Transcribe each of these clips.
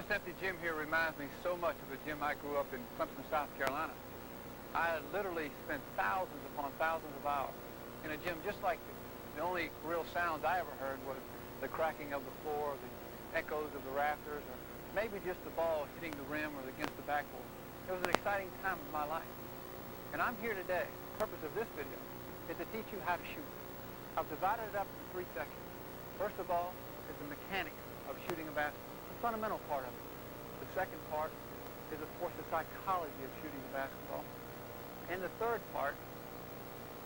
This empty gym here reminds me so much of the gym I grew up in Clemson, South Carolina. I literally spent thousands upon thousands of hours in a gym just like this. The only real sounds I ever heard was the cracking of the floor, the echoes of the rafters, or maybe just the ball hitting the rim or against the backboard. It was an exciting time of my life. And I'm here today. The purpose of this video is to teach you how to shoot. I've divided it up into three sections. First of all is the mechanics of shooting a basketball, the fundamental part of it. The second part is, of course, the psychology of shooting a basketball. And the third part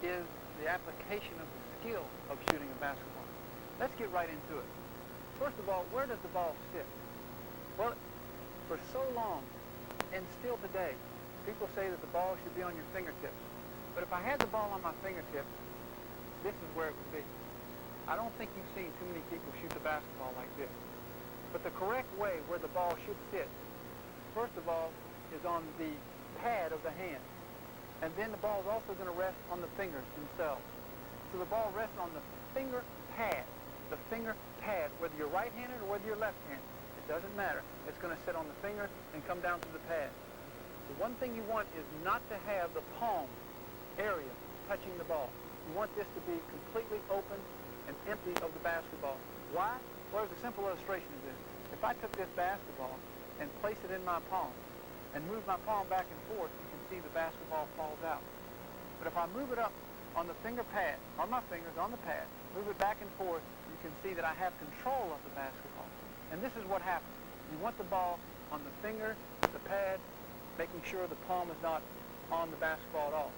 is the application of the skill of shooting a basketball. Let's get right into it. First of all, where does the ball sit? Well, for so long, and still today, people say that the ball should be on your fingertips. But if I had the ball on my fingertips, this is where it would be. I don't think you've seen too many people shoot the basketball like this. But the correct way where the ball should sit, first of all, is on the pad of the hand. And then the ball is also going to rest on the fingers themselves. So the ball rests on the finger pad. The finger pad, whether you're right-handed or whether you're left-handed. It doesn't matter. It's going to sit on the finger and come down to the pad. The one thing you want is not to have the palm area touching the ball. You want this to be completely open and empty of the basketball. Why? Well, there's a simple illustration of this. If I took this basketball and placed it in my palm and moved my palm back and forth, you can see the basketball falls out. But if I move it up on the finger pad, on my fingers, on the pad, move it back and forth, you can see that I have control of the basketball. And this is what happens. You want the ball on the finger, the pad, making sure the palm is not on the basketball at all.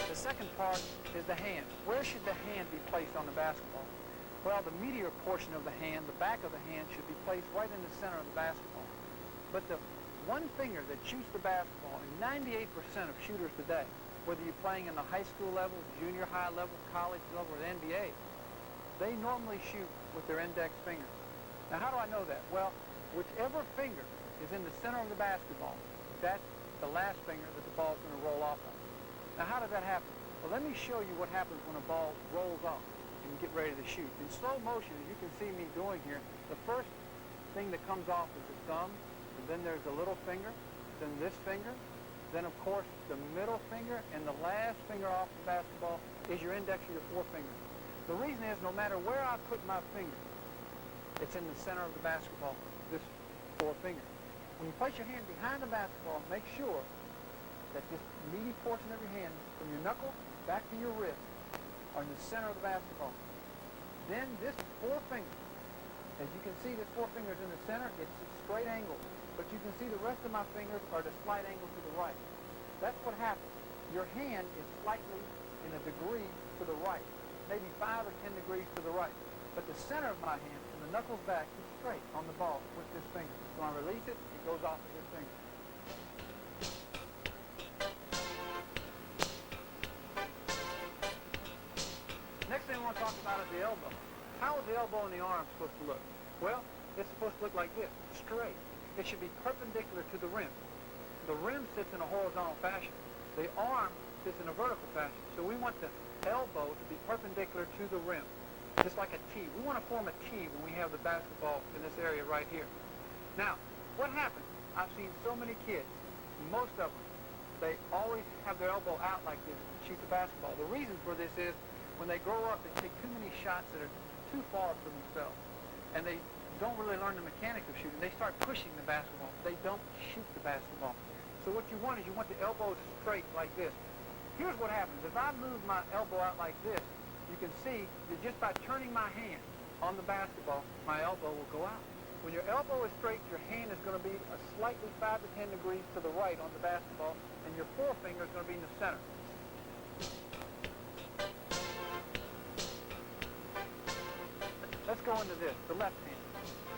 The second part is the hand. Where should the hand be placed on the basketball? Well, the meatier portion of the hand, the back of the hand, should be placed right in the center of the basketball. But the one finger that shoots the basketball, and 98% of shooters today, whether you're playing in the high school level, junior high level, college level, or the NBA, they normally shoot with their index finger. Now, how do I know that? Well, whichever finger is in the center of the basketball, that's the last finger that the ball is going to roll off on. Now, how does that happen? Well, let me show you what happens when a ball rolls off and you get ready to shoot. In slow motion, as you can see me doing here, the first thing that comes off is the thumb, and then there's the little finger, then this finger, then, of course, the middle finger, and the last finger off the basketball is your index or your forefinger. The reason is no matter where I put my finger, it's in the center of the basketball, this forefinger. When you place your hand behind the basketball, make sure that this meaty portion of your hand, from your knuckle back to your wrist, are in the center of the basketball. Then this forefinger, as you can see, this forefinger is in the center. It's a straight angle. But you can see the rest of my fingers are at a slight angle to the right. That's what happens. Your hand is slightly in a degree to the right, maybe 5 or 10 degrees to the right. But the center of my hand, from the knuckles back, is straight on the ball with this finger. So when I release it, it goes off with this finger. Next thing I want to talk about is the elbow. How is the elbow and the arm supposed to look? Well, it's supposed to look like this, straight. It should be perpendicular to the rim. The rim sits in a horizontal fashion. The arm sits in a vertical fashion. So we want the elbow to be perpendicular to the rim, just like a T. We want to form a T when we have the basketball in this area right here. Now, what happens? I've seen so many kids, most of them, they always have their elbow out like this and shoot the basketball. The reason for this is when they grow up, they take too many shots that are too far for themselves. And they don't really learn the mechanics of shooting. They start pushing the basketball. They don't shoot the basketball. So what you want is you want the elbow straight like this. Here's what happens. If I move my elbow out like this, you can see that just by turning my hand on the basketball, my elbow will go out. When your elbow is straight, your hand is going to be a slightly 5 to 10 degrees to the right on the basketball, and your forefinger is going to be in the center. Let's go into this, the left hand.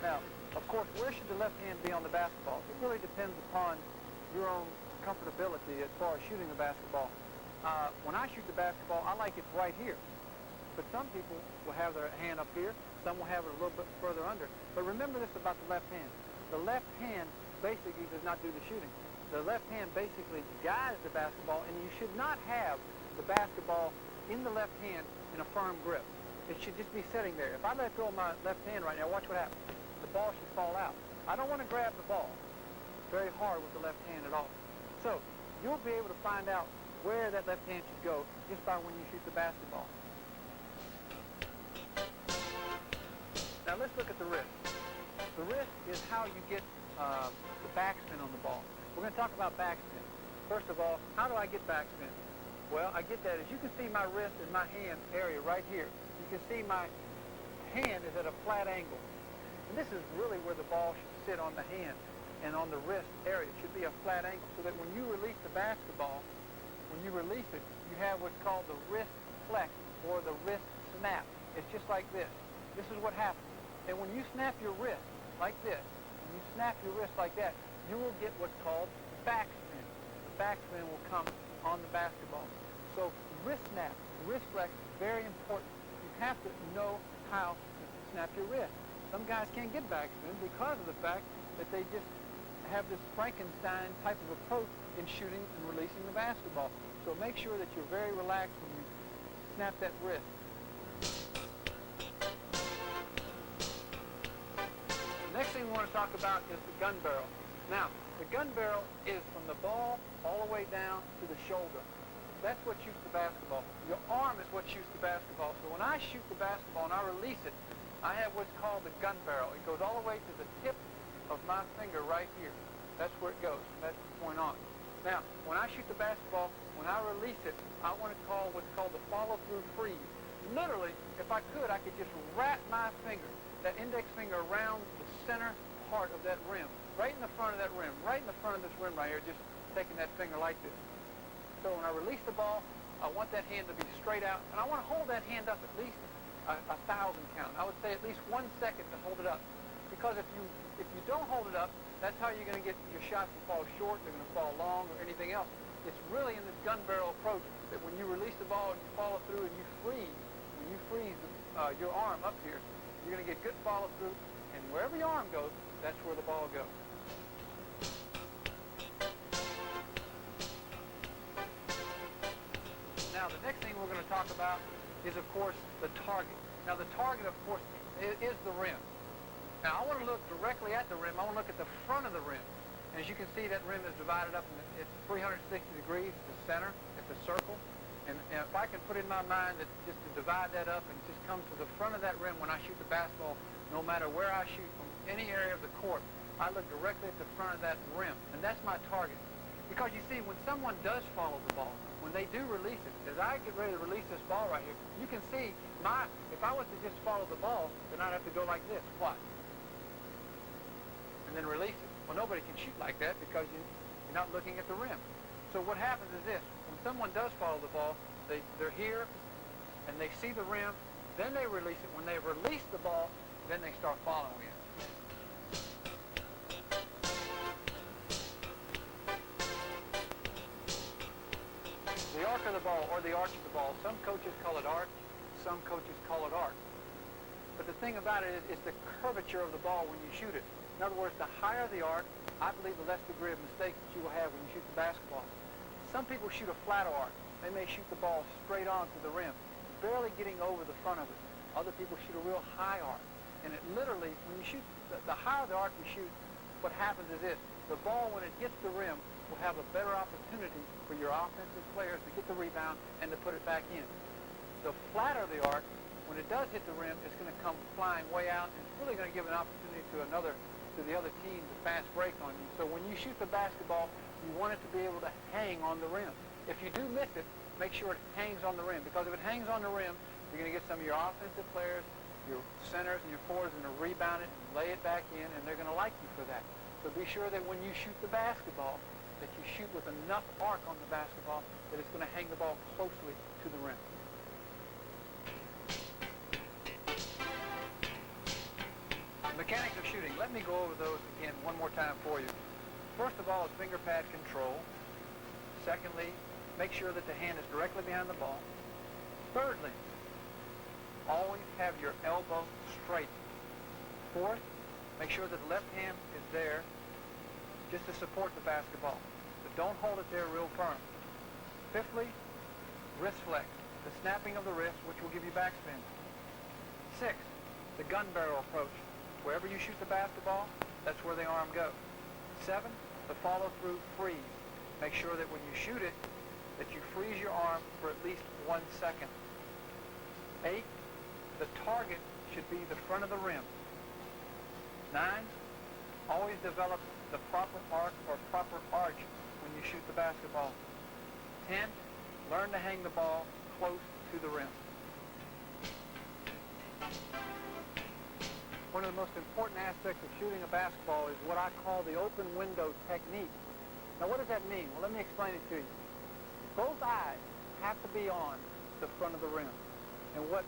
Now, of course, where should the left hand be on the basketball? It really depends upon your own comfortability as far as shooting the basketball. When I shoot the basketball, I like it right here. But some people will have their hand up here. Some will have it a little bit further under. But remember this about the left hand. The left hand basically does not do the shooting. The left hand basically guides the basketball, and you should not have the basketball in the left hand in a firm grip. it should just be sitting there. If I let go of my left hand right now, watch what happens. The ball should fall out. I don't want to grab the ball very hard with the left hand at all. So you'll be able to find out where that left hand should go just by when you shoot the basketball. Now let's look at the wrist. The wrist is how you get the backspin on the ball. We're going to talk about backspin. First of all, how do I get backspin? Well, I get that, as you can see my wrist and my hand area right here. You can see my hand is at a flat angle. And this is really where the ball should sit on the hand and on the wrist area. It should be a flat angle so that when you release the basketball, when you release it, you have what's called the wrist flex or the wrist snap. It's just like this. This is what happens. And when you snap your wrist like this, when you snap your wrist like that, you will get what's called backspin. The backspin will come on the basketball. So wrist snap, wrist flex, very important. You have to know how to snap your wrist. Some guys can't get backspin because of the fact that they just have this Frankenstein type of approach in shooting and releasing the basketball. So make sure that you're very relaxed when you snap that wrist. The next thing we want to talk about is the gun barrel. Now, the gun barrel is from the ball all the way down to the shoulder. That's what shoots the basketball. Your arm is what shoots the basketball. So when I shoot the basketball and I release it, I have what's called the gun barrel. It goes all the way to the tip of my finger right here. That's where it goes from that point on. Now, when I shoot the basketball, when I release it, I want to call what's called the follow-through freeze. Literally, if I could, I could just wrap my finger, that index finger, around the center part of that rim, right in the front of that rim, right in the front of this rim right here, just taking that finger like this. So when I release the ball, I want that hand to be straight out, and I want to hold that hand up at least a 1,000 count. I would say at least 1 second to hold it up. Because if you don't hold it up, that's how you're going to get your shots to fall short, they're going to fall long, or anything else. It's really in this gun barrel approach that when you release the ball and you follow through and you freeze, when you freeze your arm up here, you're going to get good follow through, and wherever your arm goes, that's where the ball goes. Now, the next thing we're going to talk about is, of course, the target. Now, the target, of course, is the rim. Now, I want to look directly at the rim. I want to look at the front of the rim. As you can see, that rim is divided up in 360 degrees, the center, it's a circle. And if I can put in my mind that just to divide that up and just come to the front of that rim when I shoot the basketball, no matter where I shoot from any area of the court, I look directly at the front of that rim. And that's my target. Because you see, when someone does follow the ball, when they do release it, as I get ready to release this ball right here, you can see if I was to just follow the ball, then I'd have to go like this. Watch. And then release it. Well, nobody can shoot like that because you're not looking at the rim. So what happens is this. When someone does follow the ball, they're here, and they see the rim, then they release it. When they release the ball, then they start following it. The arc of the ball, or the arch of the ball, some coaches call it arch, some coaches call it arc. But the thing about it is the curvature of the ball when you shoot it. In other words, the higher the arc, I believe the less degree of mistakes that you will have when you shoot the basketball. Some people shoot a flat arc. They may shoot the ball straight on to the rim, barely getting over the front of it. Other people shoot a real high arc. And it literally, when you shoot, the higher the arc you shoot, what happens is this. The ball, when it hits the rim, will have a better opportunity for your offensive players to get the rebound and to put it back in. The flatter the arc, when it does hit the rim, it's going to come flying way out, and it's really going to give an opportunity to the other team to fast break on you. So when you shoot the basketball, you want it to be able to hang on the rim. If you do miss it, make sure it hangs on the rim, because if it hangs on the rim, you're going to get some of your offensive players, your centers and your forwards, going to rebound it and lay it back in, and they're going to like you for that. So be sure that when you shoot the basketball, that you shoot with enough arc on the basketball that it's going to hang the ball closely to the rim. Mechanics of shooting. Let me go over those again one more time for you. First of all is finger pad control. Secondly, make sure that the hand is directly behind the ball. Thirdly, always have your elbow straight. Fourth, make sure that the left hand is there just to support the basketball. But don't hold it there real firm. Fifthly, wrist flex, the snapping of the wrist, which will give you backspin. 6, the gun barrel approach. Wherever you shoot the basketball, that's where the arm goes. 7, the follow-through freeze. Make sure that when you shoot it, that you freeze your arm for at least 1 second. 8, the target should be the front of the rim. 9, always develop the proper arc or proper arch when you shoot the basketball. 10, learn to hang the ball close to the rim. One of the most important aspects of shooting a basketball is what I call the open window technique. Now, what does that mean? Well, let me explain it to you. Both eyes have to be on the front of the rim. And what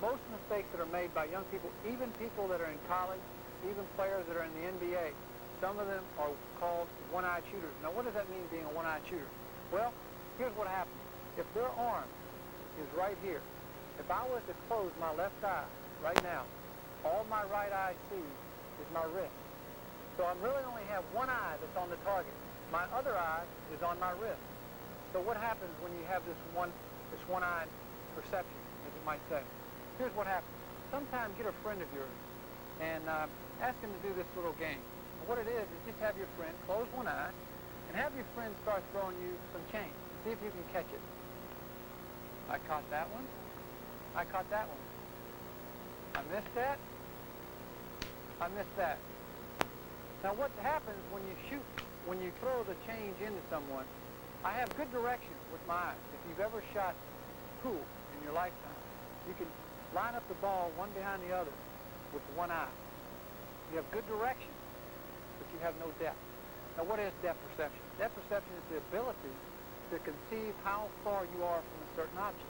most mistakes that are made by young people, even people that are in college, even players that are in the NBA, some of them are called one-eyed shooters. Now, what does that mean, being a one-eyed shooter? Well, here's what happens. If their arm is right here, if I was to close my left eye right now, all my right eye sees is my wrist. So I really only have one eye that's on the target. My other eye is on my wrist. So what happens when you have this one-eyed perception, as you might say? Here's what happens. Sometimes get a friend of yours and ask him to do this little game. And what it is just have your friend close one eye and have your friend start throwing you some change. See if you can catch it. I caught that one. I caught that one. I missed that. I missed that. Now what happens when you shoot, when you throw the change into someone, I have good direction with my eyes. If you've ever shot pool in your lifetime, you can line up the ball one behind the other with one eye. You have good direction, but you have no depth. Now what is depth perception? Depth perception is the ability to conceive how far you are from a certain object.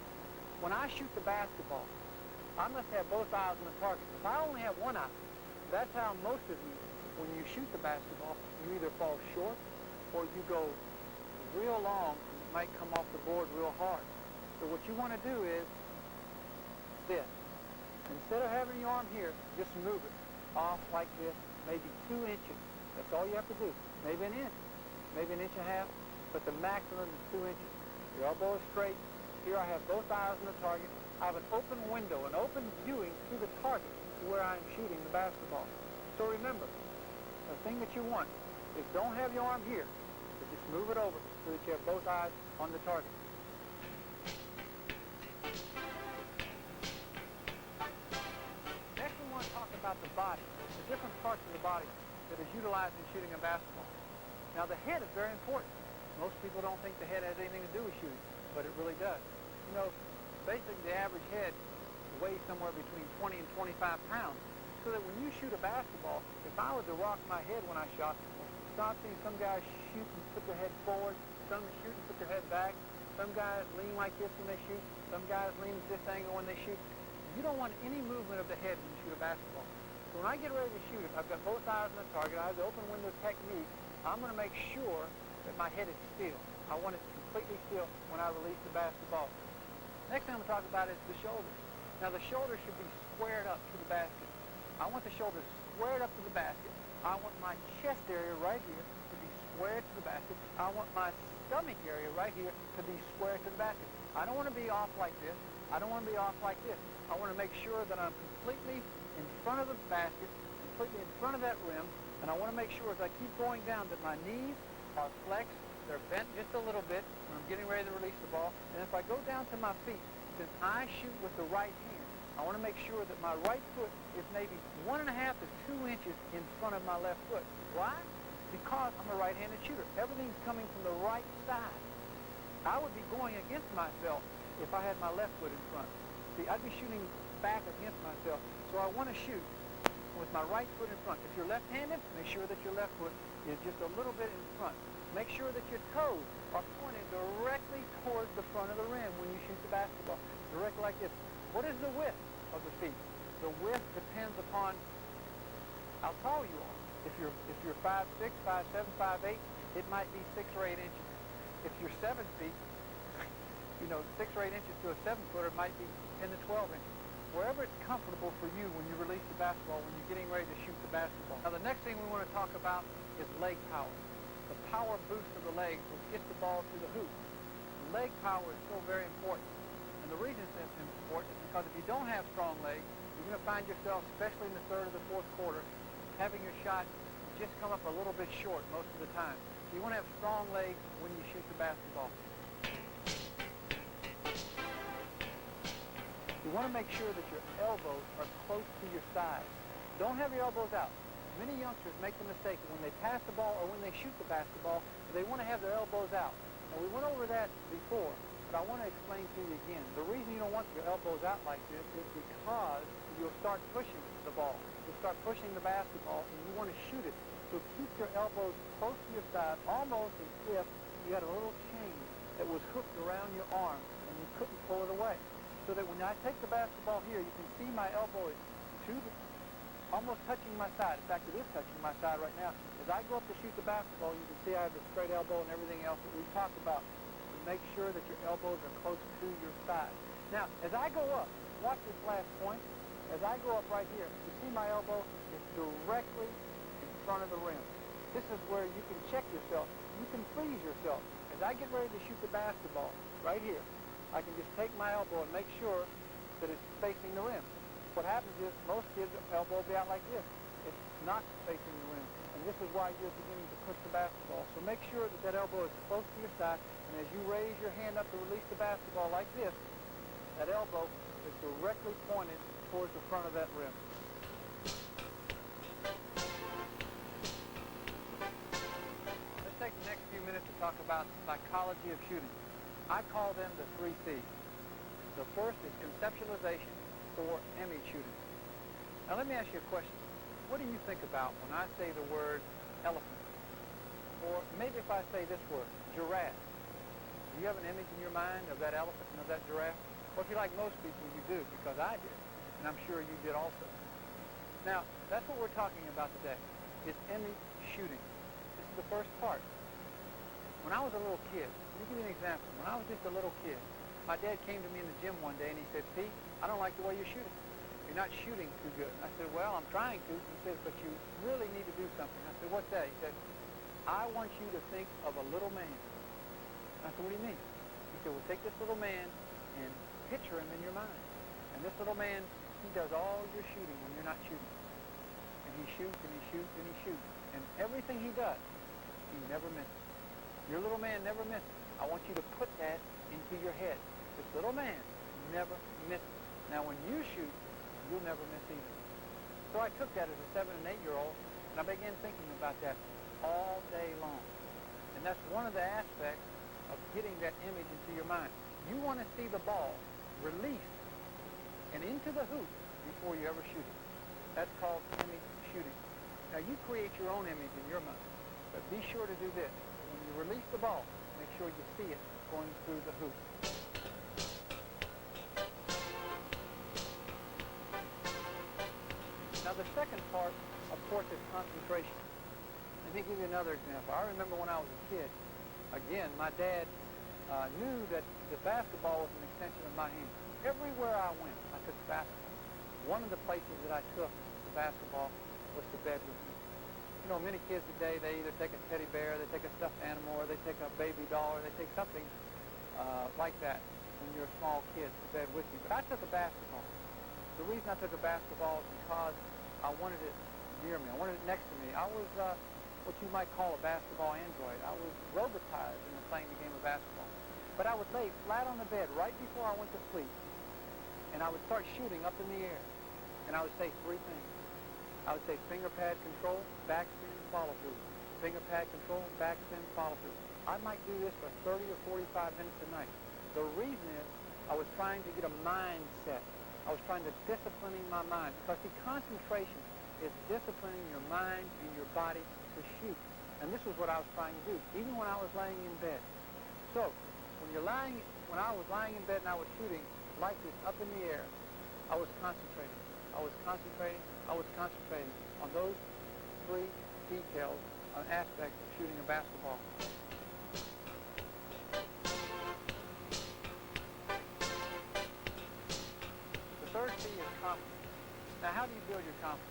When I shoot the basketball, I must have both eyes on the target. If I only have one eye, that's how most of you, when you shoot the basketball, you either fall short or you go real long and it might come off the board real hard. So what you want to do is this. Instead of having your arm here, just move it off like this, maybe 2 inches. That's all you have to do. Maybe an inch, maybe an inch and a half, but the maximum is 2 inches. Your elbow is straight. Here I have both eyes on the target. I have an open window, an open viewing to the target where I'm shooting the basketball. So remember, the thing that you want is don't have your arm here, but just move it over so that you have both eyes on the target. Next we want to talk about the body, the different parts of the body that is utilized in shooting a basketball. Now the head is very important. Most people don't think the head has anything to do with shooting, but it really does. You know, basically the average head weighs somewhere between 20 and 25 pounds. So that when you shoot a basketball, if I were to rock my head when I shot, start seeing some guys shoot and put their head forward, some shoot and put their head back, some guys lean like this when they shoot, some guys lean at this angle when they shoot. You don't want any movement of the head when you shoot a basketball. So when I get ready to shoot, if I've got both eyes on the target, I have the open window technique, I'm going to make sure that my head is still. I want it completely still when I release the basketball. Next thing I'm going to talk about is the shoulders. Now the shoulders should be squared up to the basket. I want the shoulders squared up to the basket. I want my chest area right here to be squared to the basket. I want my stomach area right here to be squared to the basket. I don't want to be off like this. I don't want to be off like this. I want to make sure that I'm completely in front of the basket, completely in front of that rim, and I want to make sure as I keep going down that my knees are flexed, they're bent just a little bit when I'm getting ready to release the ball. And if I go down to my feet, since I shoot with the right hand, I want to make sure that my right foot is maybe 1.5 to 2 inches in front of my left foot. Why? Because I'm a right-handed shooter. Everything's coming from the right side. I would be going against myself if I had my left foot in front. See, I'd be shooting back against myself. So I want to shoot with my right foot in front. If you're left-handed, make sure that your left foot is just a little bit in front. Make sure that your toes are pointed directly towards the front of the rim when you shoot the basketball. Directly like this. What is the width of the feet? The width depends upon how tall you are. If you're 5'6", 5'7", 5'8", it might be 6 or 8 inches. If you're 7 feet, 6 or 8 inches to a 7-footer might be 10 to 12 inches. Wherever it's comfortable for you when you release the basketball, when you're getting ready to shoot the basketball. Now the next thing we want to talk about is leg power. The power boost of the legs will get the ball to the hoop. Leg power is so very important. And the reason it's important is because if you don't have strong legs, you're going to find yourself, especially in the third or the fourth quarter, having your shot just come up a little bit short most of the time. You want to have strong legs when you shoot the basketball. You want to make sure that your elbows are close to your sides. Don't have your elbows out. Many youngsters make the mistake when they pass the ball or when they shoot the basketball, they want to have their elbows out. Now, we went over that before, but I want to explain to you again. The reason you don't want your elbows out like this is because you'll start pushing the ball. You'll start pushing the basketball, and you want to shoot it. So keep your elbows close to your side, almost as if you had a little chain that was hooked around your arm, and you couldn't pull it away. So that when I take the basketball here, you can see my elbow is almost touching my side. In fact, it is touching my side right now. As I go up to shoot the basketball, you can see I have the straight elbow and everything else that we've talked about. So make sure that your elbows are close to your side. Now, as I go up, watch this last point. As I go up right here, you see my elbow is directly in front of the rim. This is where you can check yourself. You can freeze yourself. As I get ready to shoot the basketball, right here, I can just take my elbow and make sure that it's facing the rim. What happens is most kids' elbow will be out like this. It's not facing the rim. And this is why you're beginning to push the basketball. So make sure that that elbow is close to your side. And as you raise your hand up to release the basketball like this, that elbow is directly pointed towards the front of that rim. Let's take the next few minutes to talk about the psychology of shooting. I call them the 3 C's. The first is conceptualization or image shooting. Now let me ask you a question. What do you think about when I say the word elephant? Or maybe if I say this word, giraffe. Do you have an image in your mind of that elephant and of that giraffe? Well, if you're like most people, you do, because I did. And I'm sure you did also. Now, that's what we're talking about today, is image shooting. This is the first part. When I was a little kid, let me give you an example. When I was just a little kid, my dad came to me in the gym one day and he said, Pete, I don't like the way you're shooting. You're not shooting too good. I said, well, I'm trying to. He says, but you really need to do something. I said, what's that? He said, I want you to think of a little man. I said, what do you mean? He said, well, take this little man and picture him in your mind. And this little man, he does all your shooting when you're not shooting. And he shoots and he shoots and he shoots. And everything he does, he never misses. Your little man never misses. I want you to put that into your head. This little man never misses. Now, when you shoot, you'll never miss either. So I took that as a 7- and 8-year-old, and I began thinking about that all day long. And that's one of the aspects of getting that image into your mind. You want to see the ball released and into the hoop before you ever shoot it. That's called image shooting. Now, you create your own image in your mind, but be sure to do this. When you release the ball, make sure you see it going through the hoop. Now, the second part, of course, is concentration. Let me give you another example. I remember when I was a kid, again, my dad knew that the basketball was an extension of my hand. Everywhere I went, I took the basketball. One of the places that I took the basketball was to bed with me. You know, many kids today, they either take a teddy bear, they take a stuffed animal, or they take a baby doll, or they take something like that when you're a small kid to bed with you. But I took a basketball. The reason I took a basketball is because I wanted it near me. I wanted it next to me. I was what you might call a basketball android. I was robotized into playing the game of basketball. But I would lay flat on the bed right before I went to sleep, and I would start shooting up in the air. And I would say 3 things. I would say finger pad control, backspin, follow through. Finger pad control, backspin, follow through. I might do this for 30 or 45 minutes a night. The reason is I was trying to get a mindset. I was trying to disciplining my mind. Because the concentration is disciplining your mind and your body to shoot. And this was what I was trying to do, even when I was laying in bed. So, when I was lying in bed and I was shooting like this up in the air, I was concentrating. I was concentrating. I was concentrating on those 3 details, on aspects of shooting a basketball. The third C is confidence. Now, how do you build your confidence?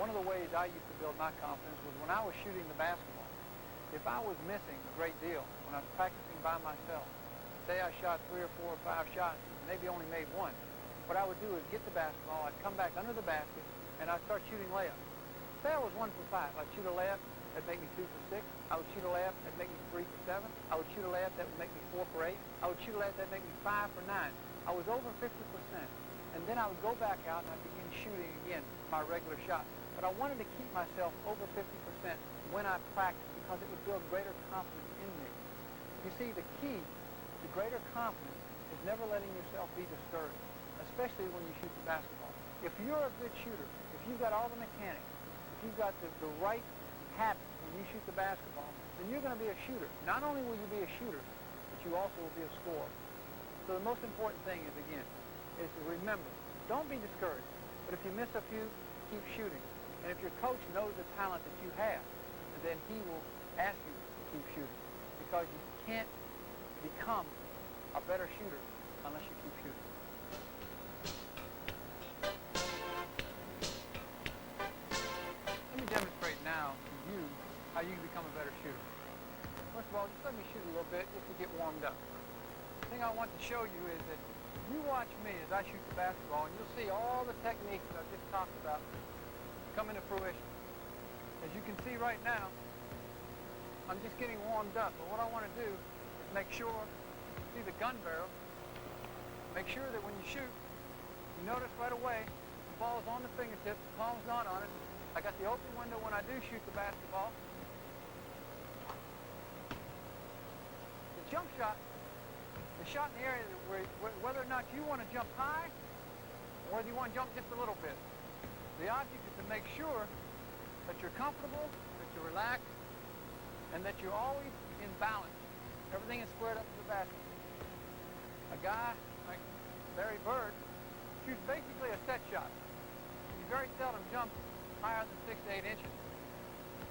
One of the ways I used to build my confidence was when I was shooting the basketball. If I was missing a great deal when I was practicing by myself, say I shot 3 or 4 or 5 shots, and maybe only made 1, what I would do is get the basketball, I'd come back under the basket, and I'd start shooting layups. Say I was 1 for 5. I'd shoot a layup, that'd make me 2 for 6. I would shoot a layup, that'd make me 3 for 7. I would shoot a layup, that would make me 4 for 8. I would shoot a layup, that'd make me 5 for 9. I was over 50%. And then I would go back out and I'd begin shooting again my regular shot. But I wanted to keep myself over 50% when I practiced because it would build greater confidence in me. You see, the key to greater confidence is never letting yourself be discouraged, especially when you shoot the basketball. If you're a good shooter, if you've got all the mechanics, if you've got the right habits when you shoot the basketball, then you're going to be a shooter. Not only will you be a shooter, but you also will be a scorer. So the most important thing is, again, is to remember, don't be discouraged. But if you miss a few, keep shooting. And if your coach knows the talent that you have, then he will ask you to keep shooting. Because you can't become a better shooter unless you keep shooting. Let me demonstrate now to you how you can become a better shooter. First of all, just let me shoot a little bit just to get warmed up. The thing I want to show you is that you watch me as I shoot the basketball, and you'll see all the techniques that I just talked about come into fruition. As you can see right now, I'm just getting warmed up. But what I want to do is make sure, see the gun barrel, make sure that when you shoot, you notice right away the ball's on the fingertips, the palm's not on it. I got the open window when I do shoot the basketball. The jump shot, the shot in the area where whether or not you want to jump high or whether you want to jump just a little bit. The object is to make sure that you're comfortable, that you're relaxed, and that you're always in balance. Everything is squared up to the basket. A guy like Larry Bird shoots basically a set shot. He very seldom jumps higher than 6 to 8 inches.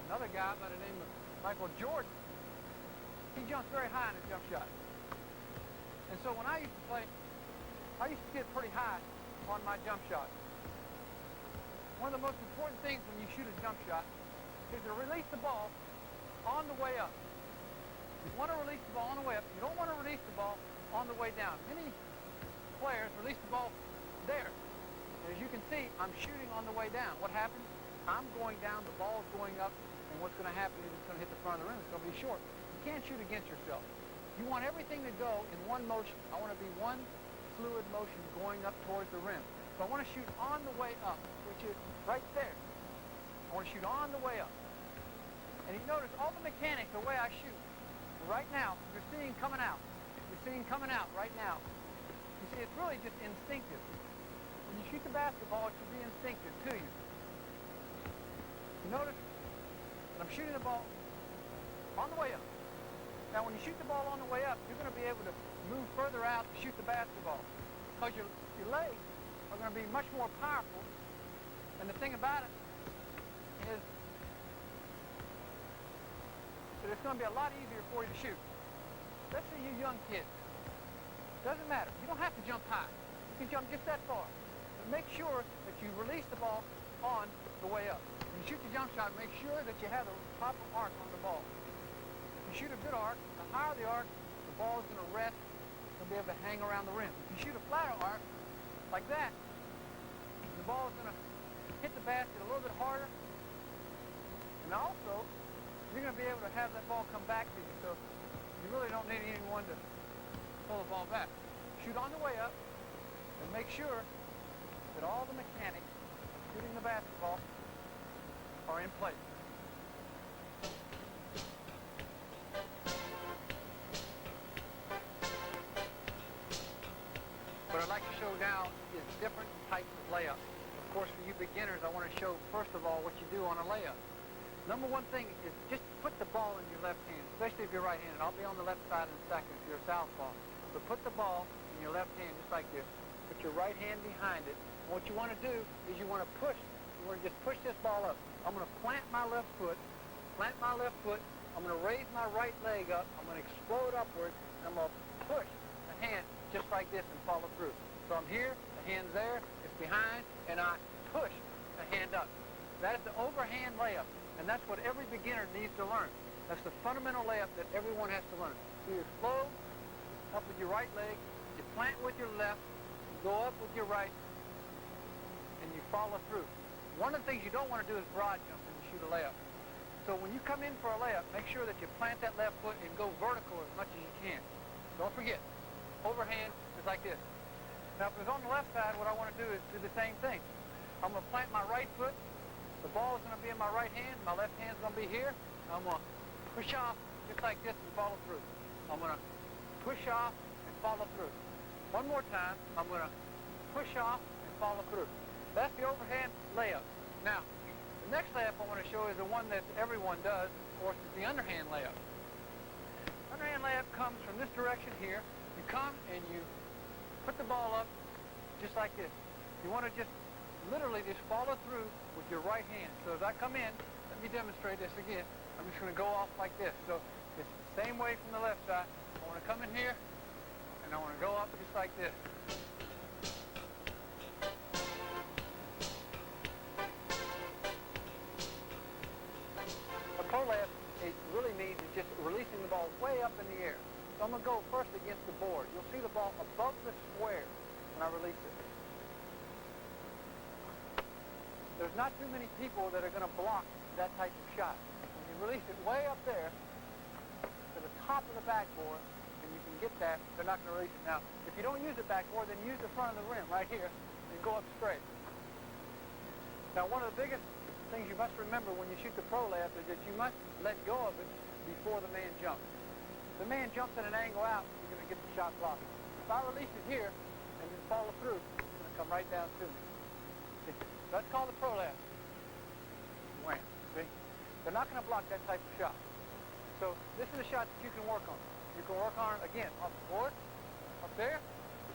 Another guy by the name of Michael Jordan, he jumps very high in his jump shot. And so when I used to play, I used to get pretty high on my jump shot. One of the most important things when you shoot a jump shot is to release the ball on the way up. You want to release the ball on the way up. You don't want to release the ball on the way down. Many players release the ball there. And as you can see, I'm shooting on the way down. What happens? I'm going down, the ball's going up, and what's going to happen is it's going to hit the front of the rim. It's going to be short. You can't shoot against yourself. You want everything to go in one motion. I want to be one fluid motion going up towards the rim. So I want to shoot on the way up, which is right there. I want to shoot on the way up. And you notice all the mechanics, the way I shoot. Right now, you're seeing coming out. You're seeing coming out right now. You see, it's really just instinctive. When you shoot the basketball, it should be instinctive to you. You notice that I'm shooting the ball on the way up. Now, when you shoot the ball on the way up, you're going to be able to move further out to shoot the basketball because your legs are going to be much more powerful. And the thing about it is that it's going to be a lot easier for you to shoot. Especially you young kids. Doesn't matter. You don't have to jump high. You can jump just that far. But make sure that you release the ball on the way up. When you shoot the jump shot, make sure that you have the proper arc on the ball. If you shoot a good arc, the higher the arc, the ball is going to rest. You'll be able to hang around the rim. If you shoot a flatter arc, like that, the ball is going to hit the basket a little bit harder. And also, you're going to be able to have that ball come back to you. So you really don't need anyone to pull the ball back. Shoot on the way up and make sure that all the mechanics of shooting the basketball are in place. What I'd like to show now is different types of layups. Of course, for you beginners, I want to show, first of all, what you do on a layup. Number one thing is just put the ball in your left hand, especially if you're right-handed. I'll be on the left side in a second if you're a southpaw. But put the ball in your left hand just like this. Put your right hand behind it. And what you want to do is you want to push. You want to just push this ball up. I'm going to plant my left foot. I'm going to raise my right leg up. I'm going to explode upwards. And I'm going to push the hand just like this and follow through. So I'm here, the hand's there, it's behind, and I push the hand up. That is the overhand layup, and that's what every beginner needs to learn. That's the fundamental layup that everyone has to learn. So you explode up with your right leg, you plant with your left, you go up with your right, and you follow through. One of the things you don't want to do is broad jump when you shoot a layup. So when you come in for a layup, make sure that you plant that left foot and go vertical as much as you can. Don't forget, overhand is like this. Now, if it was on the left side, what I want to do is do the same thing. I'm going to plant my right foot. The ball is going to be in my right hand. My left hand is going to be here. I'm going to push off just like this and follow through. I'm going to push off and follow through. One more time. I'm going to push off and follow through. That's the overhand layup. Now, the next layup I want to show is the one that everyone does. Of course, is the underhand layup. Underhand layup comes from this direction here. You come and you put the ball up just like this. You want to just literally just follow through with your right hand. So as I come in, let me demonstrate this again. I'm just going to go off like this. So it's the same way from the left side. I want to come in here, and I want to go up just like this. A pro layup, it really means it's just releasing the ball way up in the air. So I'm going to go first against the board. You'll see the ball above the square when I release it. There's not too many people that are going to block that type of shot. When you release it way up there to the top of the backboard, and you can get that, they're not going to release it. Now, if you don't use the backboard, then use the front of the rim right here and go up straight. Now, one of the biggest things you must remember when you shoot the pro layup is that you must let go of it before the man jumps. If the man jumps at an angle out, you're going to get the shot blocked. If I release it here and then follow through, it's going to come right down to me. That's called a pro layup. Wham. See? They're not going to block that type of shot. So this is a shot that you can work on. You can work on it, again, off the board, up there,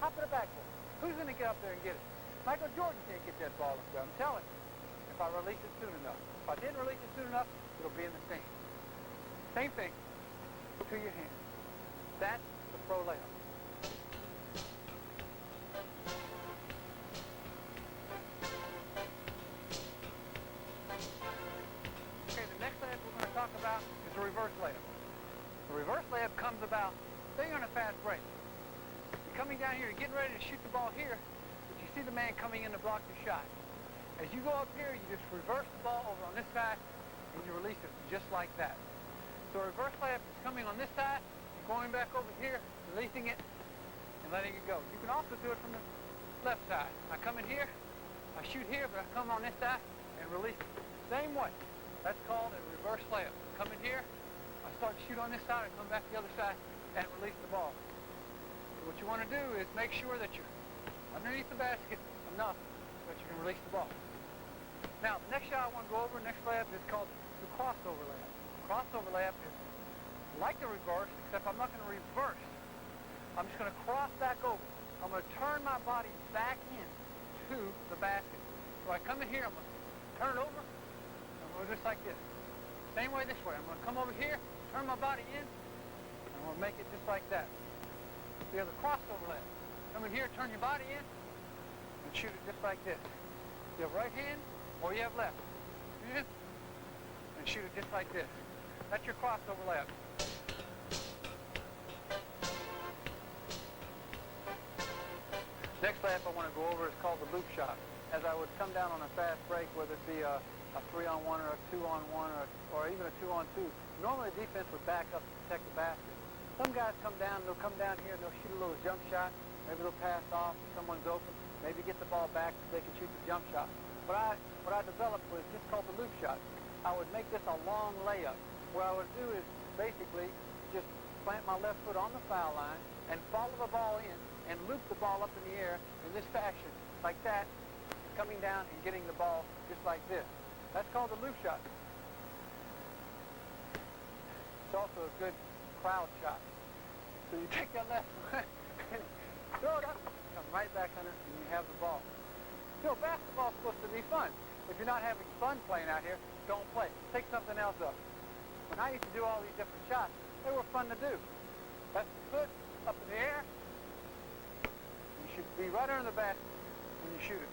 top of the backboard. Who's going to get up there and get it? Michael Jordan can't get that ball up there. I'm telling you. If I release it soon enough. If I didn't release it soon enough, it'll be in the sand. Same thing to your hand. That's the pro layup. Talk about is a reverse layup. The reverse layup comes about, say you're on a fast break. You're coming down here, you're getting ready to shoot the ball here, but you see the man coming in to block your shot. As you go up here, you just reverse the ball over on this side, and you release it just like that. So a reverse layup is coming on this side, and going back over here, releasing it, and letting it go. You can also do it from the left side. I come in here, I shoot here, but I come on this side and release it. Same way. That's called a reverse layup. Come in here, I start to shoot on this side, I come back to the other side and release the ball. So what you want to do is make sure that you're underneath the basket enough that you can release the ball. Now, the next shot I want to go over, next layup is called the crossover layup. Crossover layup is like the reverse, except I'm not going to reverse. I'm just going to cross back over. I'm going to turn my body back in to the basket. So I come in here, I'm going to turn it over, just like this. Same way this way. I'm going to come over here, turn my body in, and I'm going to make it just like that. The other crossover layup. Come in here, turn your body in, and shoot it just like this. You have right hand, or you have left. In, and shoot it just like this. That's your crossover layup. Next layup I want to go over is called the loop shot. As I would come down on a fast break, whether it be a 3-on-1 or a 2-on-1 or even a 2-on-2. Normally the defense would back up to protect the basket. Some guys come down, they'll come down here and they'll shoot a little jump shot. Maybe they'll pass off, someone's open, maybe get the ball back so they can shoot the jump shot. What I developed was just called the loop shot. I would make this a long layup. What I would do is basically just plant my left foot on the foul line and follow the ball in and loop the ball up in the air in this fashion, like that, coming down and getting the ball just like this. That's called the loop shot. It's also a good crowd shot. So you take that left foot and throw it up, come right back under, and you have the ball. You know, basketball's supposed to be fun. If you're not having fun playing out here, don't play. Take something else up. When I used to do all these different shots, they were fun to do. That's the foot up in the air. You should be right under the basket when you shoot it.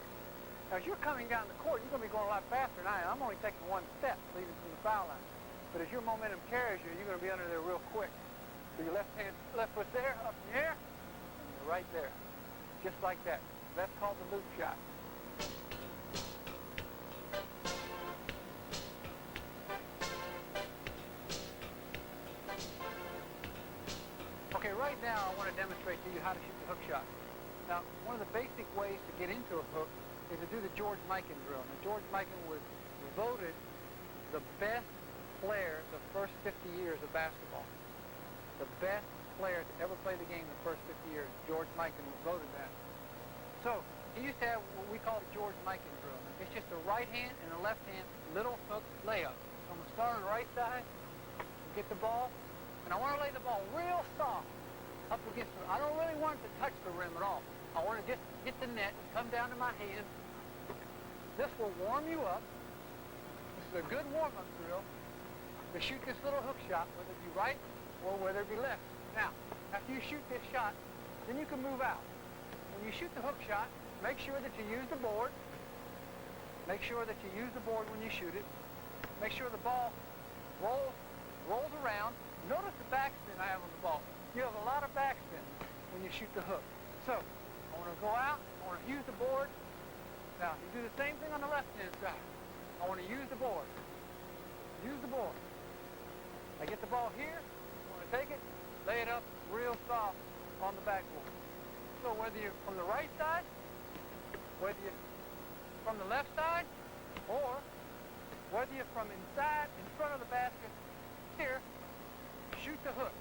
Now, as you're coming down the court, you're going to be going a lot faster than I am. I'm only taking one step, leaving from the foul line. But as your momentum carries you, you're going to be under there real quick. So your left foot's there, up in the air, and you're right there. Just like that. That's called the loop shot. Okay, right now I want to demonstrate to you how to shoot the hook shot. Now, one of the basic ways to get into a hook is to do the George Mikan drill. Now, George Mikan was voted the best player the first 50 years of basketball. The best player to ever play the game the first 50 years. George Mikan was voted that. So, he used to have what we call the George Mikan drill. It's just a right hand and a left hand little hook layup. So I'm going to start on the right side, get the ball, and I want to lay the ball real soft up against the, I don't really want it to touch the rim at all. I want to just get the net and come down to my hand. This will warm you up. This is a good warm-up drill to shoot this little hook shot, whether it be right or whether it be left. Now, after you shoot this shot, then you can move out. When you shoot the hook shot, make sure that you use the board. Make sure that you use the board when you shoot it. Make sure the ball rolls around. Notice the backspin I have on the ball. You have a lot of backspin when you shoot the hook. So, I want to go out. I want to use the board. Now, you do the same thing on the left-hand side. I want to use the board. Use the board. I get the ball here. I want to take it, lay it up real soft on the backboard. So whether you're from the right side, whether you're from the left side, or whether you're from inside, in front of the basket, here, shoot the hook.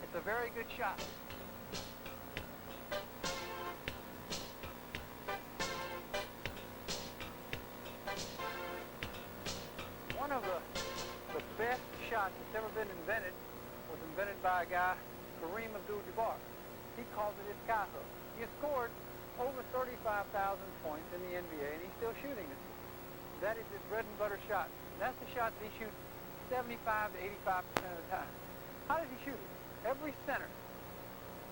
It's a very good shot. One of the best shots that's ever been invented was invented by a guy, Kareem Abdul-Jabbar. He calls it his sky hook. He has scored over 35,000 points in the NBA, and he's still shooting it. That is his bread and butter shot. That's the shot that he shoots 75 to 85% of the time. How does he shoot it? Every center,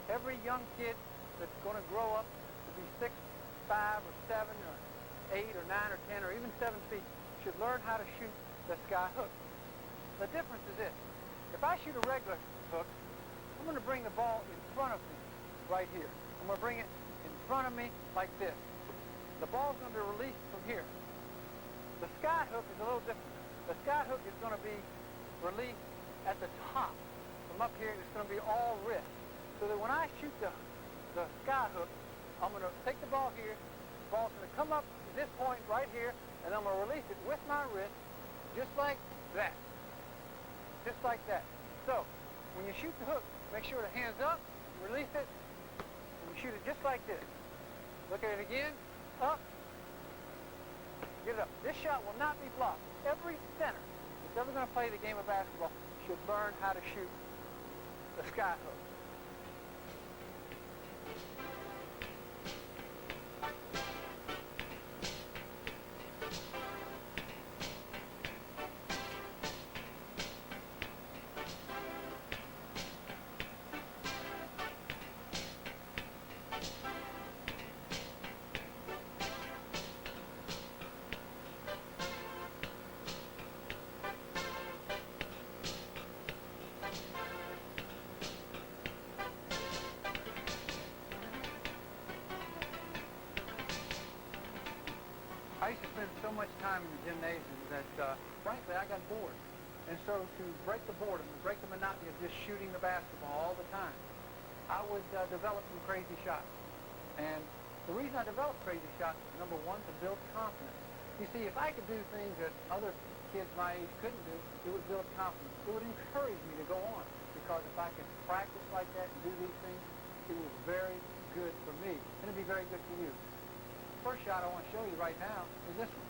every young kid that's going to grow up to be 6'5", or 7, or 8, or 9, or 10, or even 7 feet should learn how to shoot the sky hook. The difference is this. If I shoot a regular hook, I'm going to bring the ball in front of me right here. I'm going to bring it in front of me like this. The ball's going to be released from here. The sky hook is a little different. The sky hook is going to be released at the top. From up here, it's going to be all wrist. So that when I shoot the sky hook, I'm going to take the ball here. The ball's going to come up to this point right here, and I'm going to release it with my wrist, just like that. Just like that. So, when you shoot the hook, make sure the hand's up, release it, and you shoot it just like this. Look at it again. Up. Get it up. This shot will not be blocked. Every center that's ever going to play the game of basketball should learn how to shoot the sky hook. I used to spend so much time in the gymnasium that, frankly, I got bored. And so to break the boredom, to break the monotony of just shooting the basketball all the time, I would develop some crazy shots. And the reason I developed crazy shots is, number one, to build confidence. You see, if I could do things that other kids my age couldn't do, it would build confidence. It would encourage me to go on. Because if I could practice like that and do these things, it was very good for me. And it'd be very good for you. First shot I want to show you right now is this one.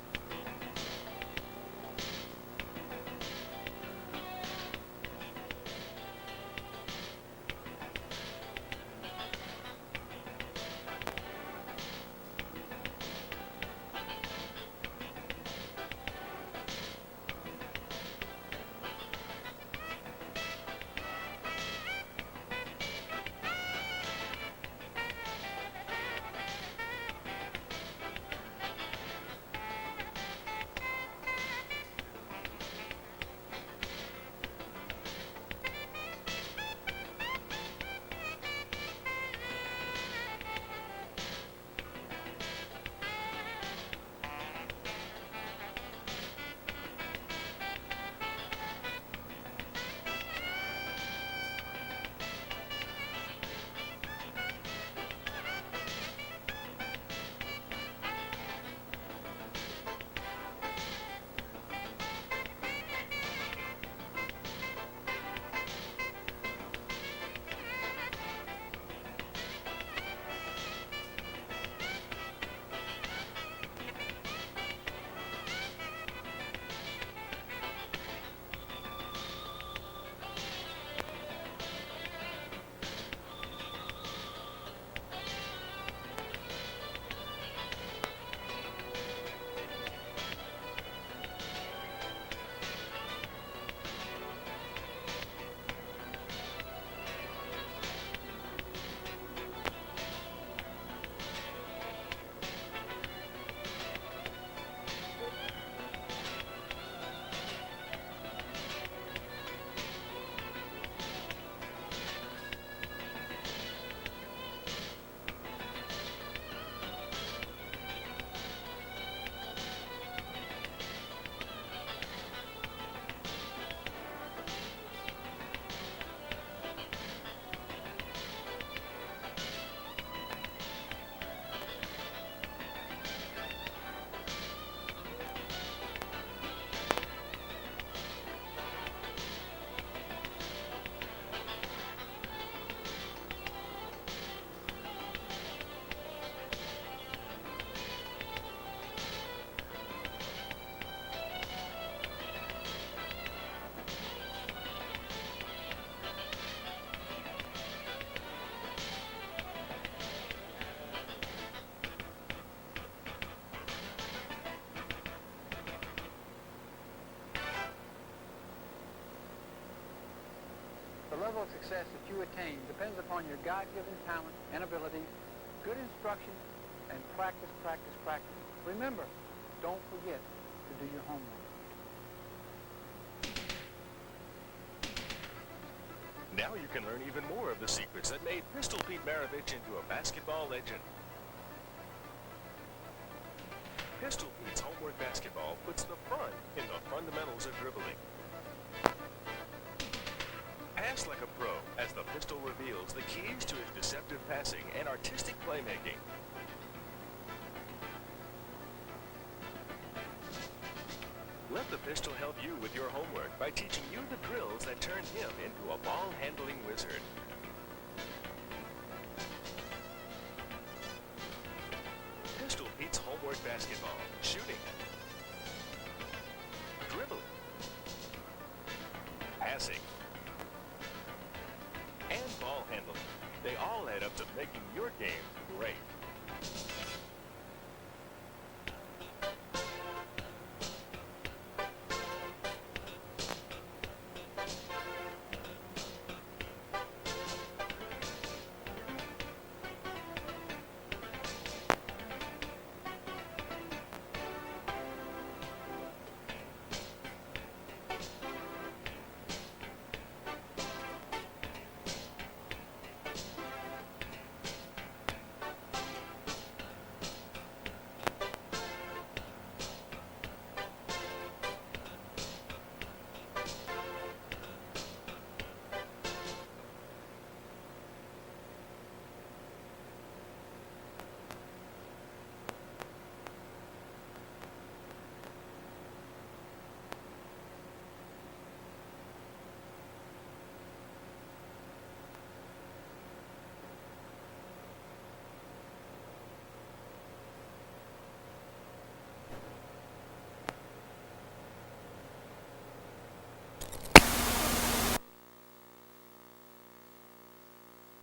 level of success that you attain depends upon your God-given talent and abilities, good instruction, and practice, practice, practice. Remember, don't forget to do your homework. Now you can learn even more of the secrets that made Pistol Pete Maravich into a basketball legend. Pistol Pete's Homework Basketball puts the fun in the fundamentals of dribbling. Pass like a pro as the Pistol reveals the keys to his deceptive passing and artistic playmaking. Let the Pistol help you with your homework by teaching you the drills that turn him into a ball-handling wizard. Pistol Pete's Homework Basketball. Shooting. Dribbling. Passing. And ball handling. They all add up to making your game great.